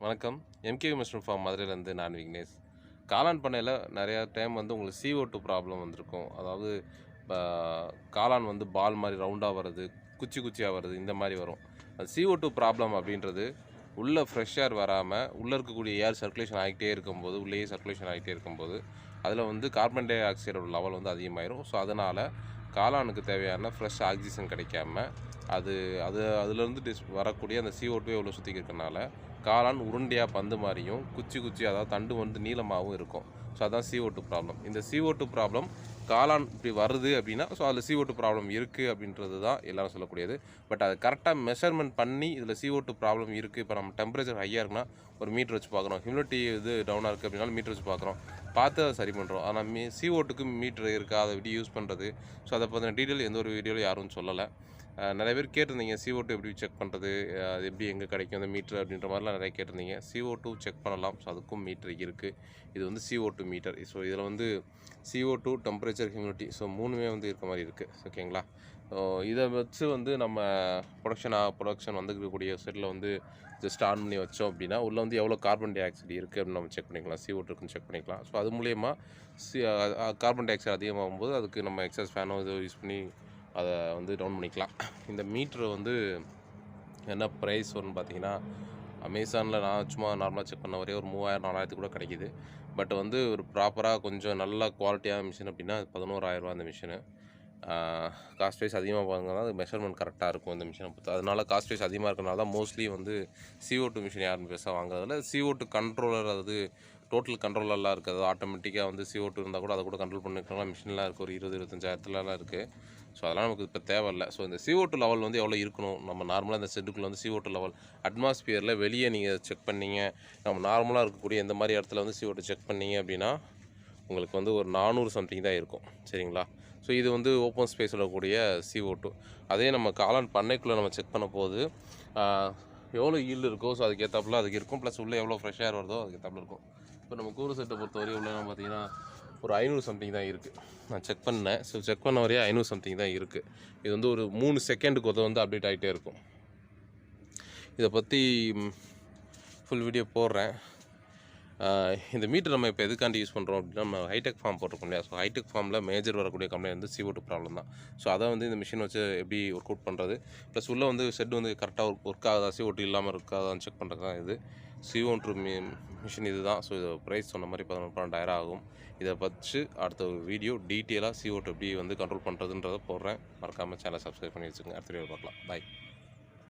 வணக்கம். MKV mushroom form மதுரையிலேருந்து நான் விக்னேஷ். காளான் பண்ணையில் நிறையா டைம் வந்து உங்களுக்கு CO2 ப்ராப்ளம் வந்திருக்கும். அதாவது இப்போ காளான் வந்து பால் மாதிரி ரவுண்டாக வர்றது, குச்சி குச்சியாக வர்றது, இந்த மாதிரி வரும். அது CO2 ப்ராப்ளம் அப்படின்றது உள்ளே ஃப்ரெஷ் ஏர் வராமல் உள்ளே இருக்கக்கூடிய ஏர் சர்க்குலேஷன் ஆகிட்டே இருக்கும்போது, உள்ளேயே சர்க்குலேஷன் ஆகிட்டே இருக்கும்போது அதில் வந்து கார்பன் டை ஆக்சைடோட லெவல் வந்து அதிகமாயிரும். ஸோ அதனால் காளானுக்கு தேவையான ஃப்ரெஷ் ஆக்சிஜன் கிடைக்காம அது அது அதுலேருந்து வரக்கூடிய அந்த CO2 இவ்வளோ சுற்றி இருக்கனால காளான் உருண்டையாக பந்து மாதிரியும் குச்சி குச்சி அதாவது தண்டு வந்து நீளமாகவும் இருக்கும். ஸோ அதுதான் CO2 ப்ராப்ளம். இந்த CO2 ப்ராப்ளம் காளான் இப்படி வருது அப்படின்னா ஸோ அதில் CO2 ப்ராப்ளம் இருக்குது அப்படின்றது தான் எல்லோரும் சொல்லக்கூடியது. பட் அதை கரெக்டாக மெஷர்மெண்ட் பண்ணி இதில் CO2 ப்ராப்ளம் இருக்குது. இப்போ நம்ம டெம்பரேச்சர் ஹையாக இருக்குன்னா ஒரு மீட்டர் வச்சு பார்க்குறோம், ஹியூமிடிட்டி இது டவுனாக இருக்குது அப்படின்னாலும் மீட்டர் வச்சு பார்க்குறோம், பார்த்து அதை சரி பண்ணுறோம். ஆனால் CO2க்கு மீட்டர் இருக்கா, அதை எப்படி யூஸ் பண்ணுறது, ஸோ அதை பற்றின டீட்டெயில் எந்த ஒரு வீடியோவில் யாரும் சொல்லலை. நிறைய பேர் கேட்டிருந்தீங்க CO2 எப்படி செக் பண்ணுறது, அது எப்படி எங்கே கிடைக்கும் அந்த மீட்ரு அப்படின்ற மாதிரிலாம் நிறைய கேட்டிருந்தீங்க. CO2 செக் பண்ணலாம். ஸோ அதுக்கும் மீட்ரு இருக்குது. இது வந்து CO2 மீட்டர். ஸோ இதில் வந்து CO2, டெம்பரேச்சர், ஹியூமிடிட்டி ஸோ 3மே வந்து இருக்க மாதிரி இருக்குது. ஓகேங்களா? ஸோ இதை வச்சு வந்து நம்ம ப்ரொடக்ஷன் வந்துருக்கக்கூடிய செட்டில் வந்து ஜஸ்ட் ஆன் பண்ணி வச்சோம் அப்படின்னா உள்ளே வந்து எவ்வளோ கார்பன் டை ஆக்சைடு இருக்குது அப்படின்னு நம்ம செக் பண்ணிக்கலாம். CO2 இருக்குன்னு செக் பண்ணிக்கலாம். ஸோ அது மூலயமா கார்பன் டை ஆக்சைடு அதிகமாகும்போது அதுக்கு நம்ம எக்ஸஸ் ஃபேனோ இதை யூஸ் பண்ணி அதை வந்து டவுன் பண்ணிக்கலாம். இந்த மீட்ரு வந்து என்ன ப்ரைஸ் வரும்னு பார்த்தீங்கன்னா, அமேசானில் நான் சும்மா நார்மலாக செக் பண்ண வரையும் ஒரு 3000 4000 கூட கிடைக்கிது. பட் வந்து ஒரு ப்ராப்பராக கொஞ்சம் நல்ல குவாலிட்டியான மிஷின் அப்படின்னா 11,000 அந்த மிஷினு. காஸ்ட் வைஸ் அதிகமாக வாங்கினா அது மெஷர்மெண்ட் கரெக்டாக இருக்கும் இந்த மிஷினை பொறுத்து. அதனால காஸ்ட் வைஸ் அதிகமாக இருக்கிறனால தான் மோஸ்ட்லி வந்து CO2 மிஷின் யாரும் பெருசாக வாங்குறதில்ல. CO2 கண்ட்ரோலர், அதாவது டோட்டல் கண்ட்ரோலர்லாம் இருக்குது. அது ஆட்டோமேட்டிக்காக வந்து CO2 இருந்தால் கூட அதை கூட கண்ட்ரோல் பண்ணிக்கலாம் மிஷின்லாம் இருக்குது. ஒரு 20-25,000 இருக்குது. ஸோ அதெல்லாம் நமக்கு இப்போ தேவையில்லை. ஸோ இந்த CO2 லெவல் வந்து எவ்வளோ இருக்கணும், நம்ம நார்மலாக இந்த செட்டுக்குள்ளே வந்து CO2 லெவல் அட்மாஸ்பியரில் வெளியே நீங்கள் செக் பண்ணிங்க, நம்ம நார்மலாக இருக்கக்கூடிய இந்த மாதிரி இடத்துல வந்து CO2 செக் பண்ணிங்க அப்படின்னா உங்களுக்கு வந்து ஒரு 400 சம்திங் தான் இருக்கும். சரிங்களா? ஸோ இது வந்து ஓப்பன் ஸ்பேஸில் இருக்கக்கூடிய CO2. அதே நம்ம காளான் பண்ணைக்குள்ளே நம்ம செக் பண்ண போது எவ்வளோ ஈல்டு இருக்கோ ஸோ அதுக்கேற்றாப்புல அதுக்கு இருக்கும். ப்ளஸ் உள்ளே எவ்வளோ ஃப்ரெஷ் ஏர் வருதோ அதுக்கேற்றாப்புல இருக்கும். இப்போ நம்ம கூறு செட்டை பொறுத்தவரை உள்ள பார்த்தீங்கன்னா ஒரு 500 சம்திங் தான் இருக்குது. நான் செக் பண்ணேன். ஸோ செக் பண்ண வரையே 500 சம்திங் தான் இருக்குது. இது வந்து ஒரு 3 செகண்டுக்கு வந்து அப்டேட் ஆகிட்டே இருக்கும். இதை பற்றி ஃபுல் வீடியோ போடுறேன். இந்த மீட்டர் நம்ம இப்போ எதுக்காண்டி யூஸ் பண்ணுறோம் அப்படின்னா, நம்ம ஹைடெக் ஃபார்ம் போட்டிருக்கோம் இல்லையா? ஸோ ஹைடெக் ஃபார்மில் மேஜர் வரக்கூடிய கம்ப்ளைண்ட் வந்து CO2 ப்ராப்ளம் தான். ஸோ அதை வந்து இந்த மிஷின் வச்சு எப்படி ஒர்க் அவுட் பண்ணுறது, ப்ளஸ் உள்ளே வந்து செட் வந்து கரெக்டாக ஒர்க் ஆகுதா, CO2 இல்லாமல் இருக்காதான்னு செக் பண்ணுறது தான் இது. CO2 மிஷின் இது தான். ஸோ இது ப்ரைஸ் சொன்ன மாதிரி 11,000 ஆகும். இதை வச்சு அடுத்த வீடியோ டீட்டெயிலாக CO2 எப்படி வந்து கண்ட்ரோல் பண்ணுறதுன்றதை போடுறேன். மறக்காமல் சேனலை சப்ஸ்கிரைப் பண்ணி வச்சுக்கோங்க. அடுத்த வீடியோ பார்க்கலாம். பாய்.